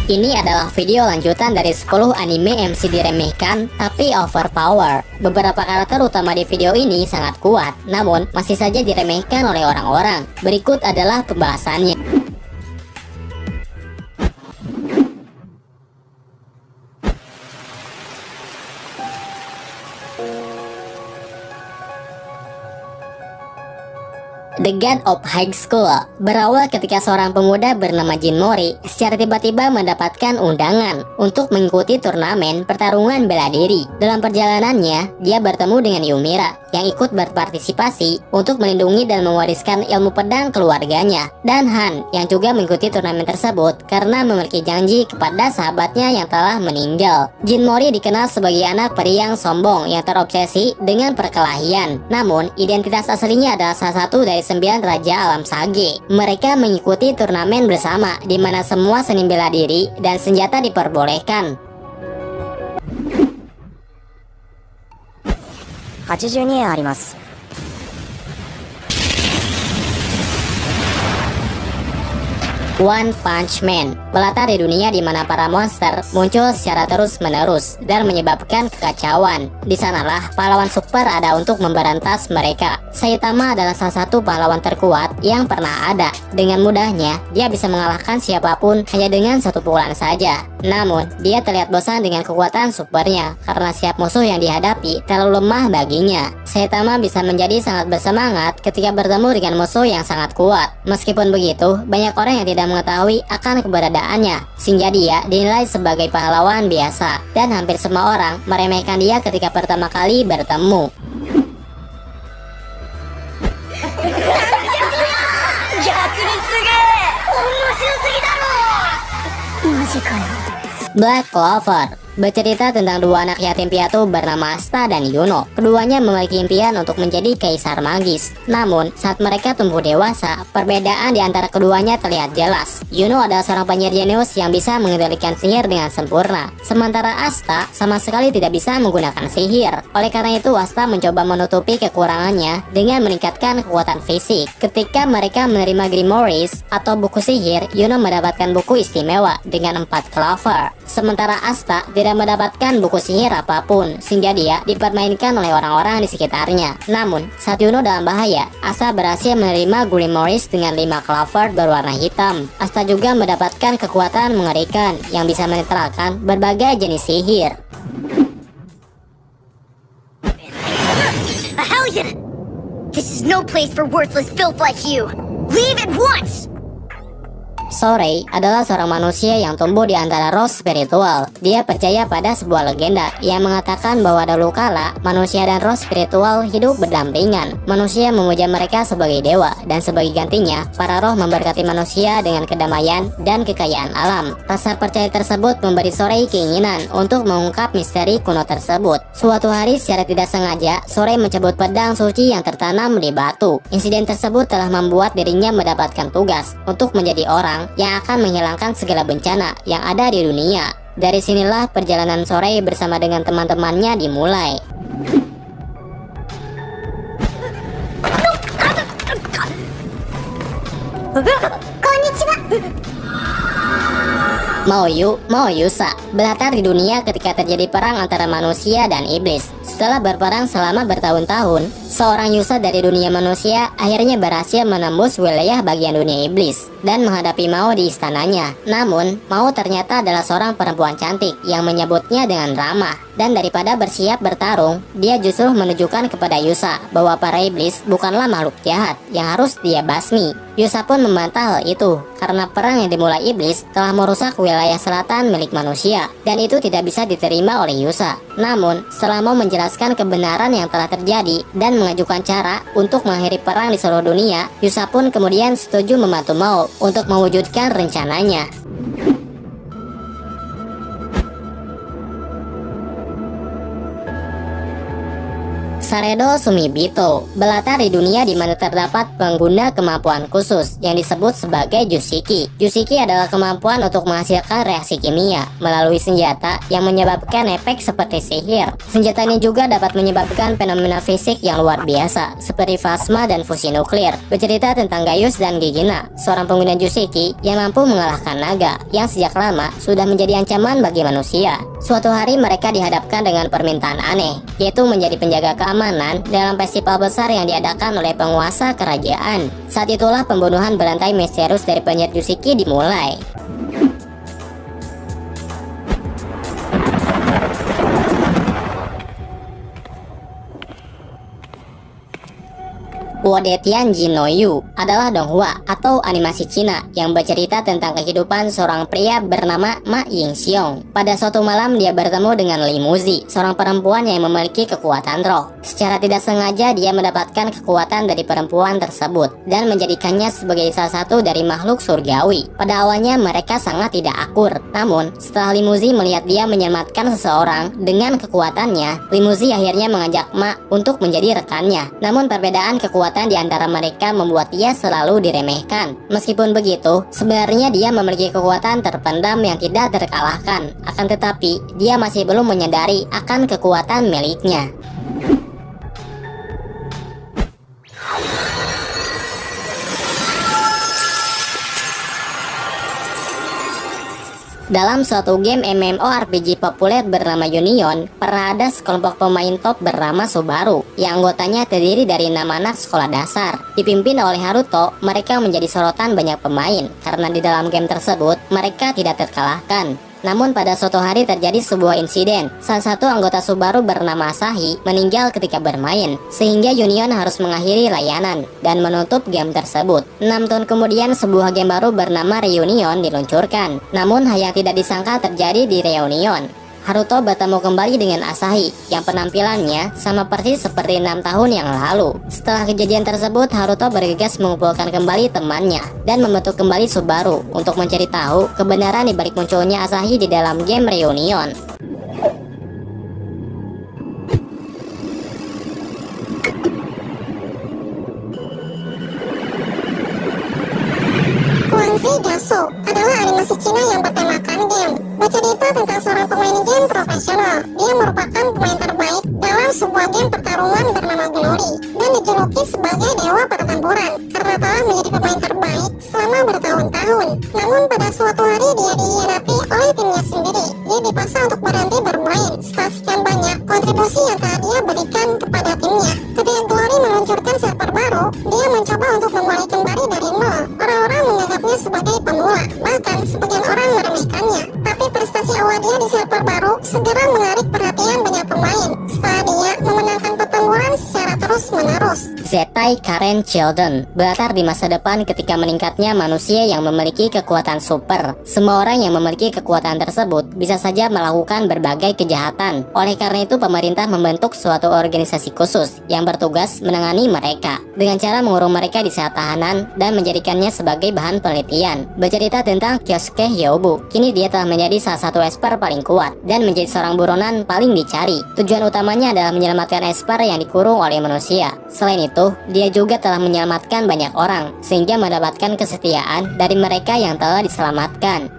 Ini adalah video lanjutan dari 10 anime MC diremehkan tapi overpower. Beberapa karakter utama di video ini sangat kuat, namun masih saja diremehkan oleh orang-orang. Berikut adalah pembahasannya. The God of High School berawal ketika seorang pemuda bernama Jin Mori secara tiba-tiba mendapatkan undangan untuk mengikuti turnamen pertarungan bela diri. Dalam perjalanannya, dia bertemu dengan Yumira yang ikut berpartisipasi untuk melindungi dan mewariskan ilmu pedang keluarganya, dan Han yang juga mengikuti turnamen tersebut karena memiliki janji kepada sahabatnya yang telah meninggal. Jin Mori dikenal sebagai anak peri yang sombong yang terobsesi dengan perkelahian. Namun, identitas aslinya adalah salah satu dari 9 Raja Alam Sage. Mereka mengikuti turnamen bersama di mana semua seni bela diri dan senjata diperbolehkan. 82円あります。 One Punch Man melatar di dunia di mana para monster muncul secara terus-menerus dan menyebabkan kekacauan. Di sanalah pahlawan super ada untuk memberantas mereka. Saitama adalah salah satu pahlawan terkuat yang pernah ada. Dengan mudahnya, dia bisa mengalahkan siapapun hanya dengan satu pukulan saja. Namun, dia terlihat bosan dengan kekuatan supernya karena setiap musuh yang dihadapi terlalu lemah baginya. Saitama bisa menjadi sangat bersemangat ketika bertemu dengan musuh yang sangat kuat. Meskipun begitu, banyak orang yang tidak mengetahui akan keberadaannya, sehingga dia dinilai sebagai pahlawan biasa, dan hampir semua orang meremehkan dia ketika pertama kali bertemu. Black Clover bercerita tentang dua anak yatim piatu bernama Asta dan Yuno. Keduanya memiliki impian untuk menjadi kaisar magis. Namun, saat mereka tumbuh dewasa, perbedaan di antara keduanya terlihat jelas. Yuno adalah seorang penyihir jenius yang bisa mengendalikan sihir dengan sempurna. Sementara Asta sama sekali tidak bisa menggunakan sihir. Oleh karena itu, Asta mencoba menutupi kekurangannya dengan meningkatkan kekuatan fisik. Ketika mereka menerima Grimoires atau buku sihir, Yuno mendapatkan buku istimewa dengan 4 clover. Sementara Asta tidak mendapatkan buku sihir apapun, sehingga dia dipermainkan oleh orang-orang di sekitarnya. Namun, saat Yuno dalam bahaya, Asta berhasil menerima Grimoires dengan 5 clover berwarna hitam. Asta juga mendapatkan kekuatan mengerikan yang bisa menetralkan berbagai jenis sihir. A hellion! This is no place for worthless filth like you! Leave at once! Sorey adalah seorang manusia yang tumbuh di antara roh spiritual. Dia percaya pada sebuah legenda yang mengatakan bahwa dahulu kala manusia dan roh spiritual hidup berdampingan. Manusia memuja mereka sebagai dewa, dan sebagai gantinya, para roh memberkati manusia dengan kedamaian dan kekayaan alam. Rasa percaya tersebut memberi Sorey keinginan untuk mengungkap misteri kuno tersebut. Suatu hari secara tidak sengaja, Sorey mencabut pedang suci yang tertanam di batu. Insiden tersebut telah membuat dirinya mendapatkan tugas untuk menjadi orang yang akan menghilangkan segala bencana yang ada di dunia. Dari sinilah perjalanan Sorey bersama dengan teman-temannya dimulai. Moyusa berlatar di dunia ketika terjadi perang antara manusia dan iblis. Setelah berperang selama bertahun-tahun, seorang Yusa dari dunia manusia akhirnya berhasil menembus wilayah bagian dunia iblis dan menghadapi Mao di istananya. Namun, Mao ternyata adalah seorang perempuan cantik yang menyebutnya dengan ramah. Dan daripada bersiap bertarung, dia justru menunjukkan kepada Yusa bahwa para iblis bukanlah makhluk jahat yang harus dia basmi. Yusa pun membantah hal itu karena perang yang dimulai iblis telah merusak wilayah selatan milik manusia, dan itu tidak bisa diterima oleh Yusa. Namun, setelah Mao menjelaskan kebenaran yang telah terjadi dan mengajukan cara untuk mengakhiri perang di seluruh dunia, Yusa pun kemudian setuju membantu Mao untuk mewujudkan rencananya. Saredo Sumibito berlatar di dunia di mana terdapat pengguna kemampuan khusus yang disebut sebagai Jushiki. Jushiki adalah kemampuan untuk menghasilkan reaksi kimia melalui senjata yang menyebabkan efek seperti sihir. Senjata ini juga dapat menyebabkan fenomena fisik yang luar biasa seperti plasma dan fusi nuklir. Bercerita tentang Gaius dan Gigina, seorang pengguna Jushiki yang mampu mengalahkan naga yang sejak lama sudah menjadi ancaman bagi manusia. Suatu hari mereka dihadapkan dengan permintaan aneh, yaitu menjadi penjaga keamanan dalam festival besar yang diadakan oleh penguasa kerajaan. Saat itulah pembunuhan berantai misterius dari penyihir Jushiki dimulai. Wodetian Jinoyu adalah donghua atau animasi Cina yang bercerita tentang kehidupan seorang pria bernama Ma Yingxiong. Pada suatu malam dia bertemu dengan Li Muzi, seorang perempuan yang memiliki kekuatan roh. Secara tidak sengaja dia mendapatkan kekuatan dari perempuan tersebut dan menjadikannya sebagai salah satu dari makhluk surgawi. Pada awalnya mereka sangat tidak akur, namun setelah Li Muzi melihat dia menyelamatkan seseorang dengan kekuatannya, Li Muzi akhirnya mengajak Ma untuk menjadi rekannya. Namun perbedaan kekuatan di antara mereka membuat dia selalu diremehkan. Meskipun begitu, sebenarnya dia memiliki kekuatan terpendam yang tidak terkalahkan. Akan tetapi, dia masih belum menyadari akan kekuatan miliknya. Dalam suatu game MMORPG populer bernama Union, pernah ada sekelompok pemain top bernama Subaru, yang anggotanya terdiri dari 6 anak sekolah dasar. Dipimpin oleh Haruto, mereka menjadi sorotan banyak pemain, karena di dalam game tersebut, mereka tidak terkalahkan. Namun pada suatu hari terjadi sebuah insiden. Salah satu anggota Subaru bernama Asahi meninggal ketika bermain, sehingga Union harus mengakhiri layanan dan menutup game tersebut. 6 tahun kemudian sebuah game baru bernama Reunion diluncurkan. Namun hal yang tidak disangka terjadi di Reunion. Haruto bertemu kembali dengan Asahi yang penampilannya sama persis seperti 6 tahun yang lalu. Setelah kejadian tersebut, Haruto bergegas mengumpulkan kembali temannya dan membentuk kembali Subaru untuk mencari tahu kebenaran di balik munculnya Asahi di dalam game Reunion. Guangzi Dasu adalah animasi Cina yang bertemakan game. Bercerita tentang seorang pemain game profesional. Dia merupakan pemain terbaik dalam sebuah game pertarungan bernama Glory dan dijuluki sebagai dewa pertempuran karena telah menjadi pemain terbaik selama bertahun-tahun. Namun pada suatu hari dia dihianati oleh timnya sendiri. Dia dipaksa untuk berhenti bermain setelah sekian banyak kontribusi yang telah dia berikan kepada timnya. Ketika Glory meluncurkan server baru, dia mencoba untuk memulai kembali dari nol. Orang-orang menganggapnya sebagai pemula, bahkan sebagian orang meremehkannya. Tapi prestasi awal dia di server baru segera menarik perhatian banyak pemain setelah dia memenangkan pertempuran secara terus-menerus. Zettai Karen Children berlatar di masa depan ketika meningkatnya manusia yang memiliki kekuatan super. Semua orang yang memiliki kekuatan tersebut bisa saja melakukan berbagai kejahatan. Oleh karena itu pemerintah membentuk suatu organisasi khusus yang bertugas menangani mereka dengan cara mengurung mereka di sel tahanan dan menjadikannya sebagai bahan penelitian. Bercerita tentang Kyosuke Hyobu, kini dia telah menjadi salah satu esper paling kuat dan menjadi seorang buronan paling dicari. Tujuan utamanya adalah menyelamatkan esper yang dikurung oleh manusia. Selain itu, dia juga telah menyelamatkan banyak orang sehingga mendapatkan kesetiaan dari mereka yang telah diselamatkan.